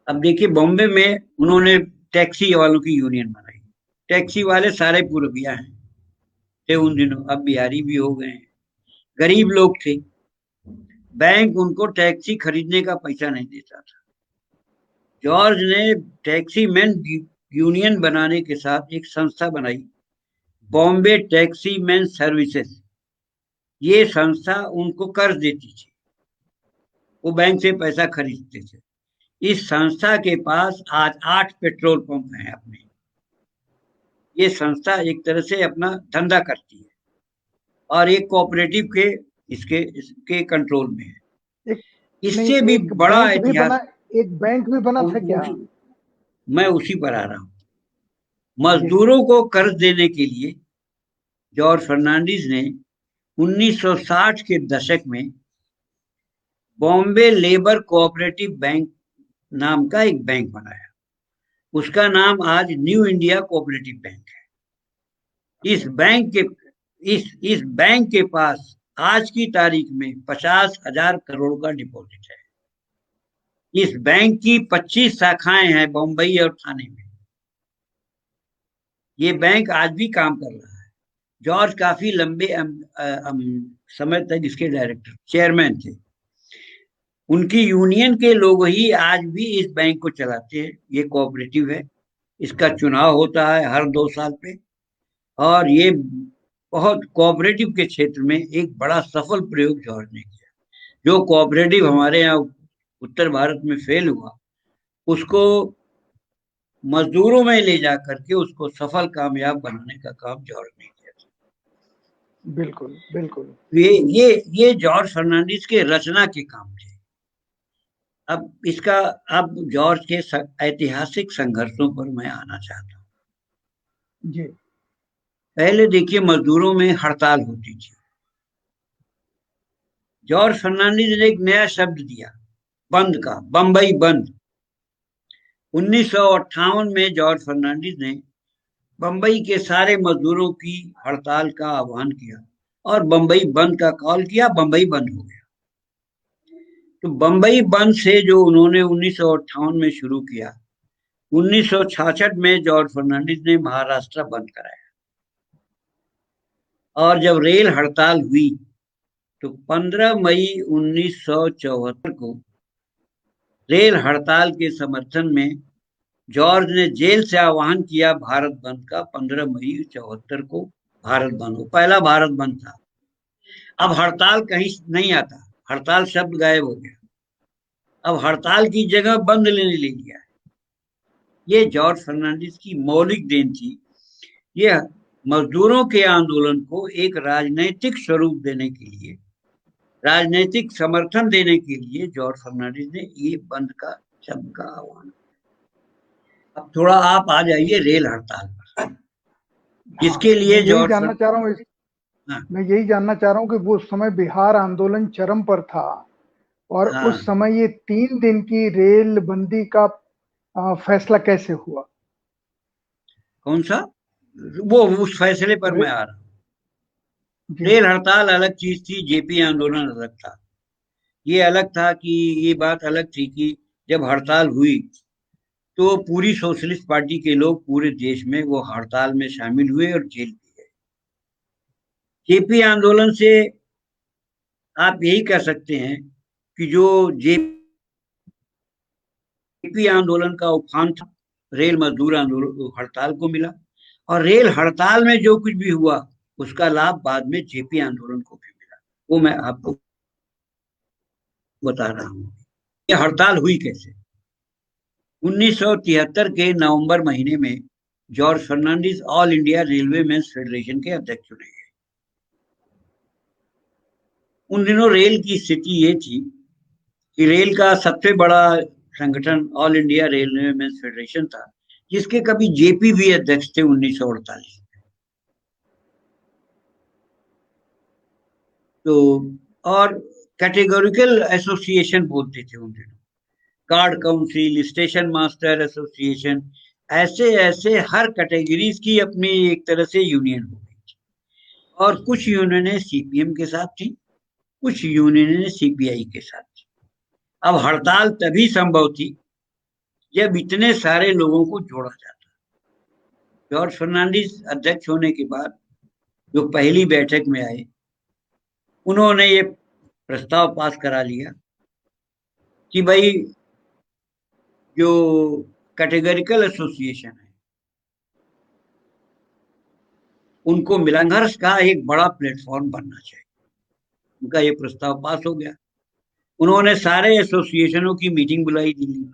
अब देखिए बॉम्बे में उन्होंने टैक्सी वालों की यूनियन बनाई। टैक्सी वाले सारे पूर्विया हैं थे उन दिनों, अब बिहारी भी हो गए हैं। गरीब लोग थे, बैंक उनको टैक्सी खरीदने का पैसा नहीं देता था। जॉर्ज ने टैक्सी मैन यूनियन बनाने के साथ एक संस्था बनाई, बॉम्बे टैक्सी मैन सर्विसेज। ये संस्था उनको कर्ज देती थी, वो बैंक से पैसा खरीदते थे। इस संस्था के पास आज 8 पेट्रोल पंप हैं अपने। ये संस्था एक तरह से अपना धंधा करती है और एक कोऑपरेटिव के इसके कंट्रोल में है। एक नहीं, इससे भी एक बड़ा बैंक भी इतिहास। बना, एक बैंक भी बना था क्या? मैं उसी पर आ रहा हूँ। जी। मजदूरों को कर्ज देने के लिए जॉर्ज फर्नांडिस ने 1960 के दशक में बॉम्बे लेबर कोऑपरेटिव बैंक नाम का एक बैंक बनाया। उसका नाम आज न्यू इंडिया कोऑपरेटिव बैंक है। इस बैंक के पास आज की तारीख में 50,000 करोड़ का डिपॉजिट है। इस बैंक की 25 शाखाएं हैं बम्बई और ठाणे में। ये बैंक आज भी काम कर रहा है। जॉर्ज काफी लंबे समय तक इसके डायरेक्टर चेयरमैन थे। उनकी यूनियन के लोग ही आज भी इस बैंक को चलाते हैं। ये कोऑपरेटिव है, इसका चुनाव होता है हर 2 साल पे। और ये बहुत कोऑपरेटिव के क्षेत्र में एक बड़ा सफल प्रयोग जॉर्ज ने किया। जो कोऑपरेटिव हमारे यहाँ उत्तर भारत में फेल हुआ, उसको मजदूरों में ले जा करके उसको सफल कामयाब बनाने का काम जॉर्ज ने किया था। बिल्कुल बिल्कुल। ये जॉर्ज फर्नांडिस के रचना के काम थे। अब जॉर्ज के ऐतिहासिक संघर्षों पर मैं आना चाहता हूँ। जी। पहले देखिए मजदूरों में हड़ताल होती थी। जॉर्ज फर्नांडिस ने एक नया शब्द दिया बंद का, बंबई बंद। 1958 में जॉर्ज फर्नांडिस ने बंबई के सारे मजदूरों की हड़ताल का आह्वान किया और बंबई बंद का कॉल किया। बंबई बंद हो गया। तो बंबई बंद से जो उन्होंने 1958 में शुरू किया, 1966 में जॉर्ज फर्नांडिस ने महाराष्ट्र बंद कराया। और जब रेल हड़ताल हुई तो 15 मई 1974 को रेल हड़ताल के समर्थन में जॉर्ज ने जेल से आह्वान किया भारत बंद का। 15 मई 74 को भारत बंद हो, पहला भारत बंद था। अब हड़ताल कहीं नहीं आता, हड़ताल शब्द गायब हो गया। अब हड़ताल की जगह बंद लेने ले लिया। ये जॉर्ज फर्नांडिस की मौलिक देन थी। यह मजदूरों के आंदोलन को एक राजनैतिक स्वरूप देने के लिए, राजनैतिक समर्थन देने के लिए जॉर्ज फर्नांडिस ने ये बंद का शब्द का आह्वान। अब थोड़ा आप आ जाइए रेल हड़ताल पर, जिसके लिए जॉर्ज हाँ, मैं यही जानना चाह रहा हूँ कि वो उस समय बिहार आंदोलन चरम पर था और हाँ, उस समय ये 3 दिन की रेल बंदी का फैसला कैसे हुआ? कौन सा? वो उस फैसले पर रे, मैं आ रहा हूँ। जी। रेल हड़ताल अलग चीज थी, जेपी आंदोलन अलग था। ये अलग था कि ये बात अलग थी कि जब हड़ताल हुई तो पूरी सोशलिस्ट पार्टी के लोग पूरे देश में वो हड़ताल में शामिल हुए और जेल भी गए। जेपी आंदोलन से आप यही कह सकते हैं कि जो जेपी आंदोलन का उफान था, रेल मजदूर आंदोलन हड़ताल को मिला। और रेल हड़ताल में जो कुछ भी हुआ उसका लाभ बाद में जेपी आंदोलन को भी मिला। वो मैं आपको बता रहा हूँ। ये हड़ताल हुई कैसे? 1973 के नवंबर महीने में George Fernandes all India railway men's federation के अध्यक्ष चुने गए। उन दिनों रेल की स्थिति ये थी कि रेल का सबसे बड़ा संगठन all India railway men's federation था, जिसके कभी जेपी भी अध्यक्ष थे 1948 में। तो और कैटेगोरिकल एसोसिएशन बोलते थे उन दिनों, guard council, station master association, ऐसे ऐसे हर कैटेगरीज की अपनी एक तरह से यूनियन हो गई थी। और कुछ यूनियनें सीपीएम के साथ थी, कुछ यूनियनें सीपीआई के साथ थी। अब हड़ताल तभी संभव थी जब इतने सारे लोगों को जोड़ा जाता। जॉर्ज फर्नांडिस अध्यक्ष होने के बाद जो पहली बैठक में आए, उन्होंने ये प्रस्ताव पास करा लिया कि भाई जो कैटेगरिकल एसोसिएशन है उनको संघर्ष का एक बड़ा प्लेटफॉर्म बनना चाहिए। उनका ये प्रस्ताव पास हो गया। उन्होंने सारे एसोसिएशनों की मीटिंग बुलाई दिल्ली में,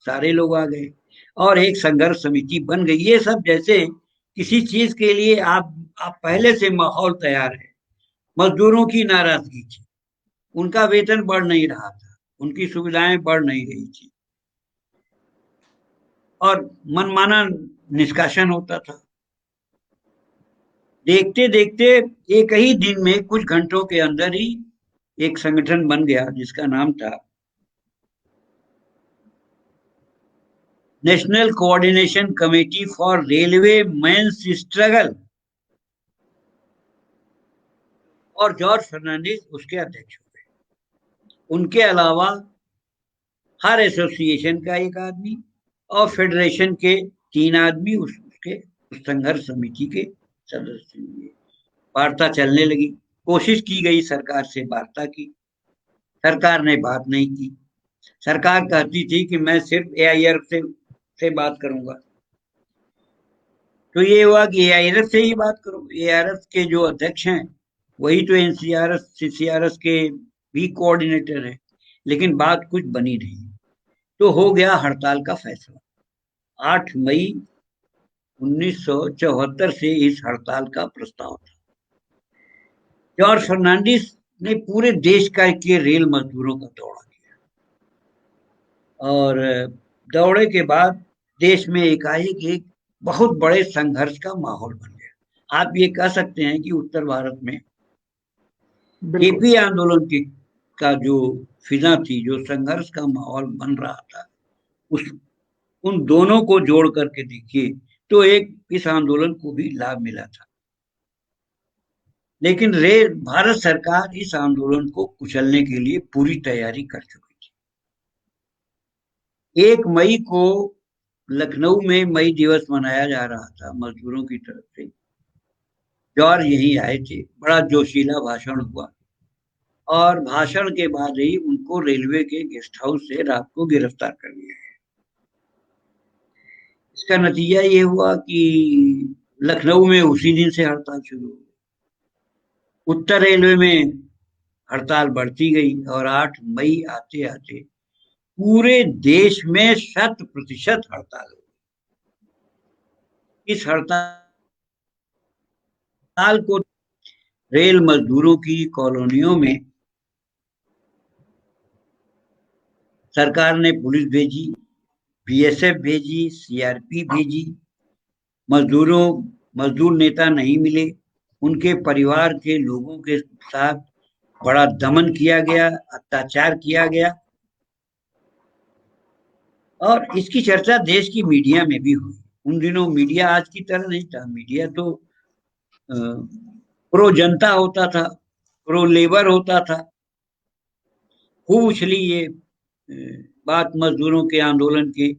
सारे लोग आ गए और एक संघर्ष समिति बन गई। ये सब जैसे किसी चीज के लिए आप पहले से माहौल तैयार है। मजदूरों की नाराजगी थी, उनका वेतन बढ़ नहीं रहा था, उनकी सुविधाएं बढ़ नहीं रही थी और मनमाना निष्कासन होता था। देखते देखते एक ही दिन में, कुछ घंटों के अंदर ही एक संगठन बन गया जिसका नाम था national coordination committee for railway men's struggle, और जॉर्ज फर्नांडिस उसके अध्यक्ष हो गए। उनके अलावा हर एसोसिएशन का एक आदमी और फेडरेशन के 3 आदमी उसके संघर्ष समिति के सदस्य हुए। वार्ता चलने लगी, कोशिश की गई सरकार से वार्ता की, सरकार ने बात नहीं की। सरकार कहती थी कि मैं सिर्फ एआईआरएफ से बात करूंगा। तो ये हुआ कि एआईआरएफ से ही बात करो। एआईआरएफ के जो अध्यक्ष हैं वही तो एनसीआरएस सीसीआरएस के भी कोऑर्डिनेटर है, लेकिन बात कुछ बनी नहीं। तो हो गया हड़ताल का फैसला। 8 मई 1974 से इस हड़ताल का प्रस्ताव था। जॉर्ज फर्नांडिस ने पूरे देश के रेल मजदूरों का दौरा किया और दौरे के बाद देश में एकाएक एक बहुत बड़े संघर्ष का माहौल बन गया। आप ये कह सकते हैं कि उत्तर भारत में एपी आंदोलन का जो फिजा थी, जो संघर्ष का माहौल बन रहा था, उन दोनों को जोड़ करके देखिए तो एक इस आंदोलन को भी लाभ मिला था। लेकिन भारत सरकार इस आंदोलन को कुचलने के लिए पूरी तैयारी कर चुकी थी। 1 मई को लखनऊ में मई दिवस मनाया जा रहा था मजदूरों की तरफ से। जॉर्ज यहीं आए थे, बड़ा जोशीला भाषण हुआ और भाषण के बाद ही उनको रेलवे के गेस्ट हाउस से रात को गिरफ्तार कर लिया गया। इसका नतीजा ये हुआ कि लखनऊ में उसी दिन से हड़ताल शुरू हो गई। उत्तर रेलवे में हड़ताल बढ़ती गई और 8 मई आते आते पूरे देश में 100% हड़ताल हो गई। इस हड़ताल को रेल मजदूरों की कॉलोनियों में सरकार ने पुलिस भेजी, बीएसएफ भेजी, सीआरपी भेजी। मजदूर नेता नहीं मिले। उनके परिवार के लोगों के साथ बड़ा दमन किया गया, अत्याचार किया गया और इसकी चर्चा देश की मीडिया में भी हुई। उन दिनों मीडिया आज की तरह नहीं था। मीडिया तो प्रो जनता होता था, प्रो लेबर होता था। खूब उछली ये बात मजदूरों के आंदोलन की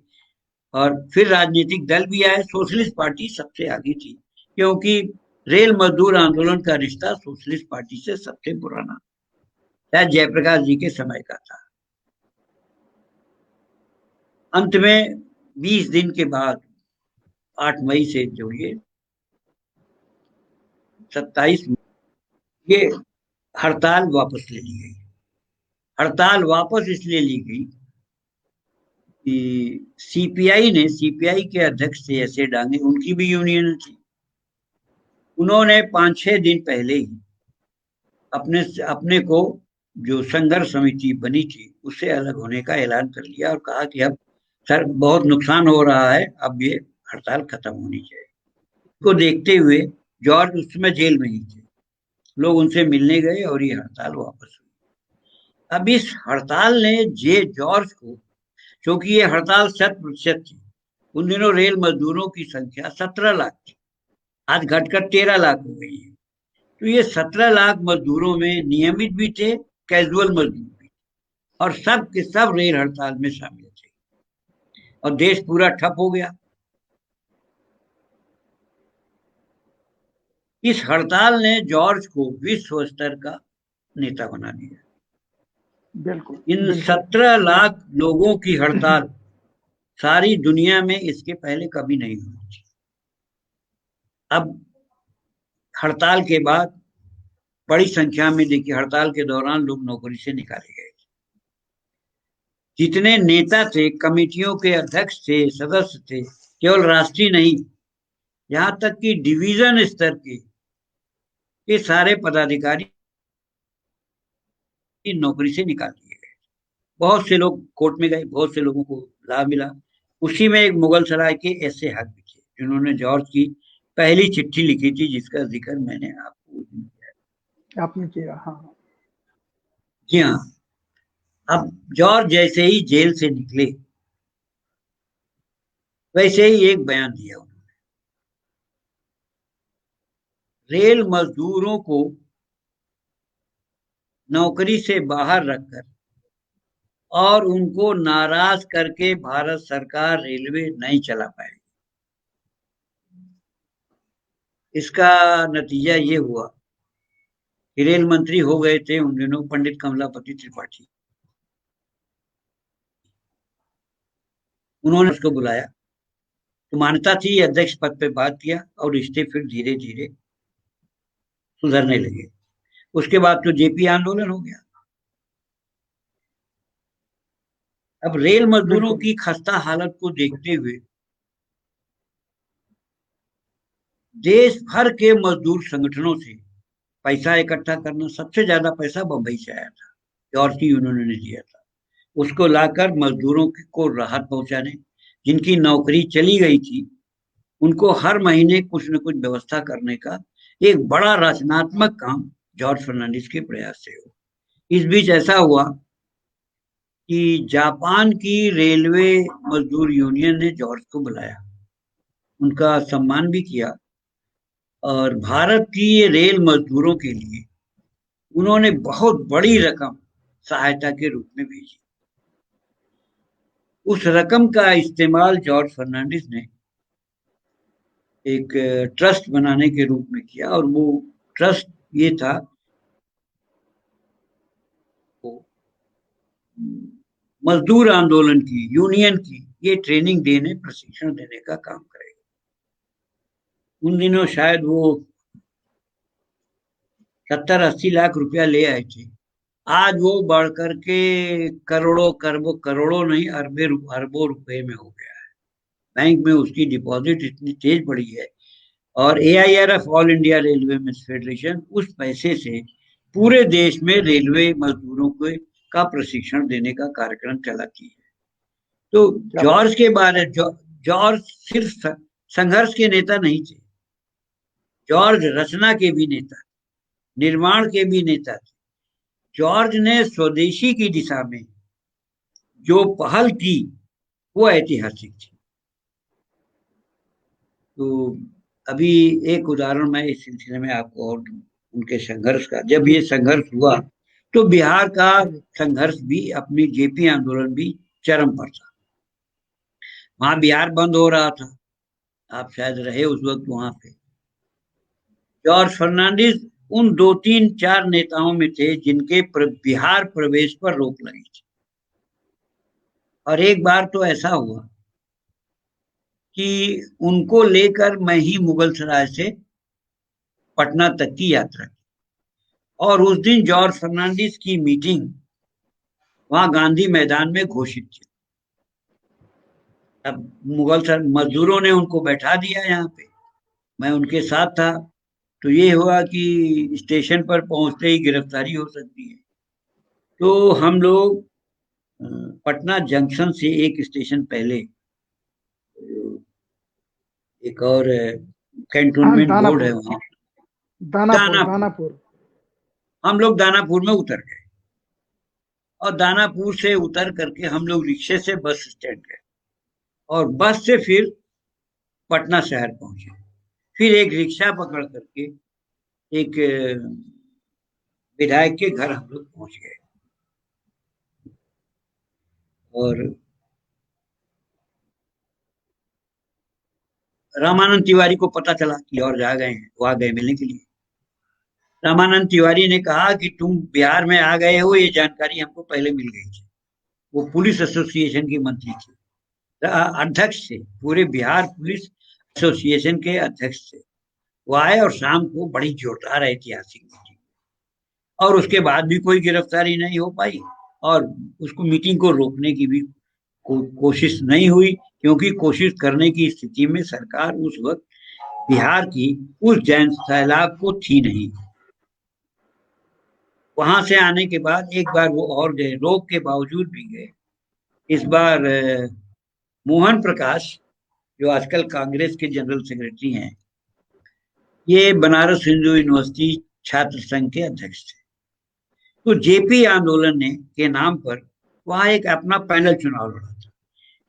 और फिर राजनीतिक दल भी आए। सोशलिस्ट पार्टी सबसे आगे थी क्योंकि रेल मजदूर आंदोलन का रिश्ता सोशलिस्ट पार्टी से सबसे पुराना शायद जयप्रकाश जी के समय का था। अंत में 20 दिन के बाद 8 मई से जोड़िए 27 ये हड़ताल वापस ले ली गई। हड़ताल वापस इसलिए ली गई कि सीपीआई के अध्यक्ष थे ऐसे डांगे, उनकी भी यूनियन थी। उन्होंने 5-6 दिन पहले ही अपने को जो संघर्ष समिति बनी थी उससे अलग होने का ऐलान कर लिया और कहा कि अब सर बहुत नुकसान हो रहा है, अब ये हड़ताल खत्म होनी चाहिए। इसको देखते हुए जॉर्ज उस समय जेल में ही थे। लोग उनसे मिलने गए और ये हड़ताल वापस हुई। अब इस हड़ताल ने जॉर्ज को, क्योंकि ये हड़ताल 100% थी, उन दिनों रेल मजदूरों की संख्या 17 लाख थी, आज घटकर 13 लाख हो गई है। तो ये 17 लाख मजदूरों में नियमित भी थे, कैजुअल मजदूर भी, और सब के सब रेल हड़ताल में शामिल थे। और देश पूरा ठप हो गया। इस हड़ताल ने जॉर्ज को विश्व स्तर का नेता बना दिया। बिल्कुल इन बिल्कुल। 17 लाख लोगों की हड़ताल सारी दुनिया में इसके पहले कभी नहीं हुई थी। अब हड़ताल के बाद बड़ी संख्या में, देखिए, हड़ताल के दौरान लोग नौकरी से निकाले गए। जितने नेता थे, कमेटियों के अध्यक्ष थे, सदस्य थे, केवल राष्ट्रीय नहीं, यहां तक कि डिवीजन स्तर के ये सारे पदाधिकारी नौकरी से निकाल दिए गए। बहुत से लोग कोर्ट में गए, बहुत से लोगों को लाभ मिला। उसी में एक मुगल सराय के ऐसे हक भी थे जिन्होंने जॉर्ज की पहली चिट्ठी लिखी थी, जिसका जिक्र मैंने आपको किया। आपने किया, हाँ। जी हाँ। अब जॉर्ज जैसे ही जेल से निकले, वैसे ही एक बयान दिया उन्होंने। रेल मजदूरों को नौकरी से बाहर रखकर और उनको नाराज करके भारत सरकार रेलवे नहीं चला पाएगी। इसका नतीजा ये हुआ कि रेल मंत्री हो गए थे उन दिनों पंडित कमलापति त्रिपाठी। उन्होंने उसको बुलाया, तो मान्यता थी, अध्यक्ष पद पे बात किया और रिश्ते फिर धीरे धीरे सुधरने लगे। उसके बाद तो जेपी आंदोलन हो गया। अब रेल मजदूरों बिल्कुल की खस्ता हालत को देखते हुए देश भर के मजदूर संगठनों से पैसा इकट्ठा करना, सबसे ज्यादा पैसा बंबई से आया था, जॉर्ज की यूनियन ने दिया था। उसको लाकर मजदूरों को राहत पहुंचाने, जिनकी नौकरी चली गई थी, उनको हर महीने कुछ न कुछ व्यवस्था करने का एक बड़ा रचनात्मक काम जॉर्ज फर्नांडिस के प्रयास से हो। इस बीच ऐसा हुआ कि जापान की रेलवे मजदूर यूनियन ने जॉर्ज को बुलाया, उनका सम्मान भी किया और भारत की ये रेल मजदूरों के लिए उन्होंने बहुत बड़ी रकम सहायता के रूप में भेजी। उस रकम का इस्तेमाल जॉर्ज फर्नांडिस ने एक ट्रस्ट बनाने के रूप में किया, और वो ट्रस्ट ये था, मजदूर आंदोलन की, यूनियन की ये ट्रेनिंग देने, प्रशिक्षण देने का काम करेगा। उन दिनों शायद वो 70-80 लाख रुपया ले आए थे। आज वो बढ़ करके करोड़ों नहीं, अरबों रुपए में हो गया है। बैंक में उसकी डिपॉजिट इतनी तेज बढ़ी है। और AIRF, all India railway federation, उस पैसे से पूरे देश में रेलवे मजदूरों को का प्रशिक्षण देने का कार्यक्रम चलाती है। तो क्या बात। जॉर्ज के बारे जॉर्ज सिर्फ संघर्ष के नेता नहीं थे, जॉर्ज रचना के भी नेता, निर्माण के भी नेता थे। जॉर्ज ने स्वदेशी की दिशा में जो पहल की वो ऐतिहासिक थी। तो अभी एक उदाहरण मैं इस सिलसिले में आपको और दूं, उनके संघर्ष का। जब जी ये संघर्ष हुआ तो बिहार का जी। संघर्ष भी, अपनी जेपी आंदोलन भी चरम पर था। वहां बिहार बंद हो रहा था, आप शायद रहे उस वक्त वहां पे। जॉर्ज फर्नांडिस उन 2-3-4 नेताओं में थे जिनके बिहार प्रवेश पर रोक लगी थी। और एक बार तो ऐसा हुआ कि उनको लेकर मैं ही मुगल सराय से पटना तक की यात्रा की, और उस दिन जॉर्ज फर्नांडिस की मीटिंग वहां गांधी मैदान में घोषित थी। अब मजदूरों ने उनको बैठा दिया यहाँ पे, मैं उनके साथ था। तो ये हुआ कि स्टेशन पर पहुंचते ही गिरफ्तारी हो सकती है। तो हम लोग पटना जंक्शन से एक स्टेशन पहले एक और हाँ, कैंटोनमेंट बोर्ड है दानापुर। वहां, दानापुर दानापुर। दानापुर। हम लोग दानापुर में उतर गए, और दानापुर से उतर करके हम लोग रिक्शे से बस स्टैंड गए, और बस से फिर पटना शहर पहुंचे। फिर एक रिक्शा पकड़ करके एक विधायक के घर हम लोग पहुंच गए। और रामानंद तिवारी को पता चला कि जॉर्ज आ गए हैं, वो आ गए मिलने के लिए। रामानंद तिवारी ने कहा कि तुम बिहार में आ गए हो, ये जानकारी हमको पहले मिल गई थी। वो पुलिस एसोसिएशन के मंत्री थे, अध्यक्ष थे, पूरे बिहार पुलिस एसोसिएशन के अध्यक्ष थे। वो आए और शाम को बड़ी जोरदार ऐतिहासिक मीटिंग, और उसके बाद भी कोई गिरफ्तारी नहीं हो पाई, और उसको मीटिंग को रोकने की भी कोशिश नहीं हुई, क्योंकि कोशिश करने की स्थिति में सरकार उस वक्त बिहार की उस जैन सैलाब को थी नहीं। वहां से आने के बाद एक बार वो और गए, रोक के बावजूद भी गए। इस बार मोहन प्रकाश, जो आजकल कांग्रेस के जनरल सेक्रेटरी हैं, ये बनारस हिंदू यूनिवर्सिटी छात्र संघ के अध्यक्ष थे। तो जेपी आंदोलन ने के नाम पर वहां एक अपना पैनल चुनाव लड़ा था।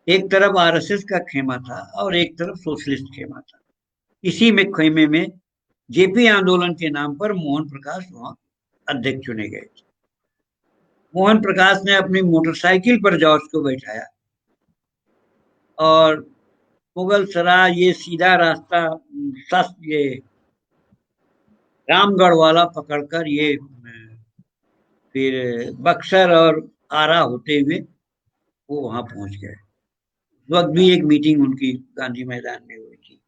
एक तरफ आरएसएस का खेमा था और एक तरफ सोशलिस्ट खेमा था। इसी में खेमे में जेपी आंदोलन के नाम पर मोहन प्रकाश वहां अध्यक्ष चुने गए थे। मोहन प्रकाश ने अपनी मोटरसाइकिल पर जॉर्ज को बैठाया और मुगल सराय, ये सीधा रास्ता ये रामगढ़ वाला पकड़कर ये फिर बक्सर और आरा होते हुए वो वहां पहुंच गए। उस वक्त भी एक मीटिंग उनकी गांधी मैदान में हुई थी।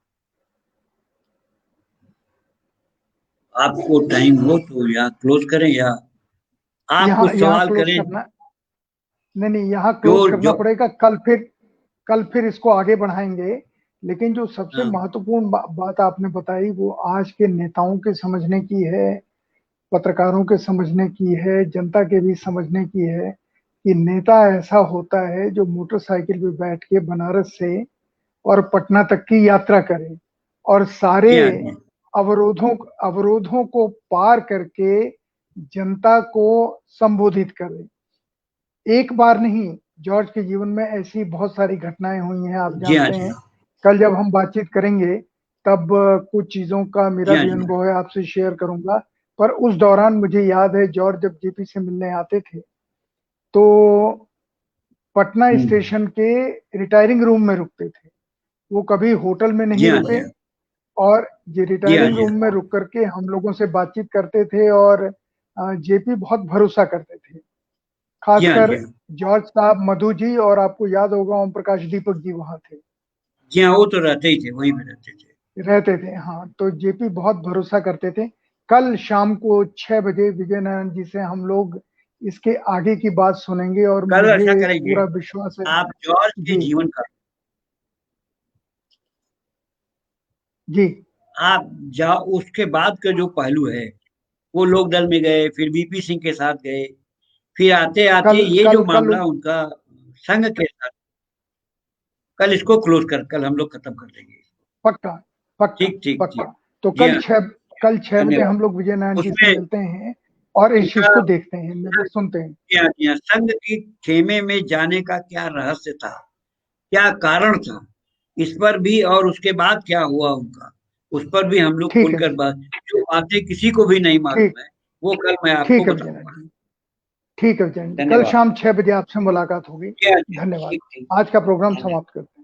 आपको टाइम हो तो या क्लोज करें या आप कुछ सवाल करें। नहीं, यहाँ क्लोज करना पड़ेगा। कल फिर इसको आगे बढ़ाएंगे। लेकिन जो सबसे महत्वपूर्ण बात आपने बताई वो आज के नेताओं के समझने की है, पत्रकारों के समझने की है, जनता के भी समझने की है कि नेता ऐसा होता है जो मोटरसाइकिल पे बैठ के बनारस से और पटना तक की यात्रा करे और सारे अवरोधों को पार करके जनता को संबोधित करे। एक बार नहीं, जॉर्ज के जीवन में ऐसी बहुत सारी घटनाएं हुई हैं, आप जानते हैं। कल जब हम बातचीत करेंगे तब कुछ चीजों का मेरा भी अनुभव है, आपसे शेयर करूंगा। पर उस दौरान मुझे याद है जॉर्ज जब जेपी से मिलने आते थे तो पटना स्टेशन के रिटायरिंग रूम में रुकते थे। वो कभी होटल में नहीं रुके और ये रिटायरिंग रूम में रुक करके हम लोगों से बातचीत करते थे और जेपी बहुत भरोसा करते थे। खासकर जॉर्ज साहब, मधु जी, और आपको याद होगा ओम प्रकाश दीपक जी वहां थे। जी हाँ, वो तो रहते ही थे, वहीं पे रहते थे। हाँ, तो जेपी बहुत भरोसा करते थे। कल शाम को 6 बजे विजय नारायण जी से हम लोग इसके आगे की बात सुनेंगे और मुझे पूरा विश्वास है आप जॉर्ज के जीवन का जी आप उसके बाद का जो पहलू है, वो लोक दल में गए, फिर बीपी सिंह के साथ गए, फिर आते आते ये जो मामला उनका संघ के साथ, कल इसको क्लोज कल हम लोग खत्म कर देंगे। पक्का पक्का ठीक पक्का। तो कल 6 बजे हम लोग विजय नारायण जी से मिलते हैं और इस चीज को देखते हैं, सुनते हैं। संघ की खेमे में जाने का क्या रहस्य था, क्या कारण था, इस पर भी, और उसके बाद क्या हुआ उनका, उस पर भी हम लोग खुलकर बात, जो बातें किसी को भी नहीं मालूम है वो कल मैं आपको बताऊंगा। ठीक है विजय, कल शाम 6 बजे आपसे मुलाकात होगी। धन्यवाद। आज का प्रोग्राम समाप्त करते हैं।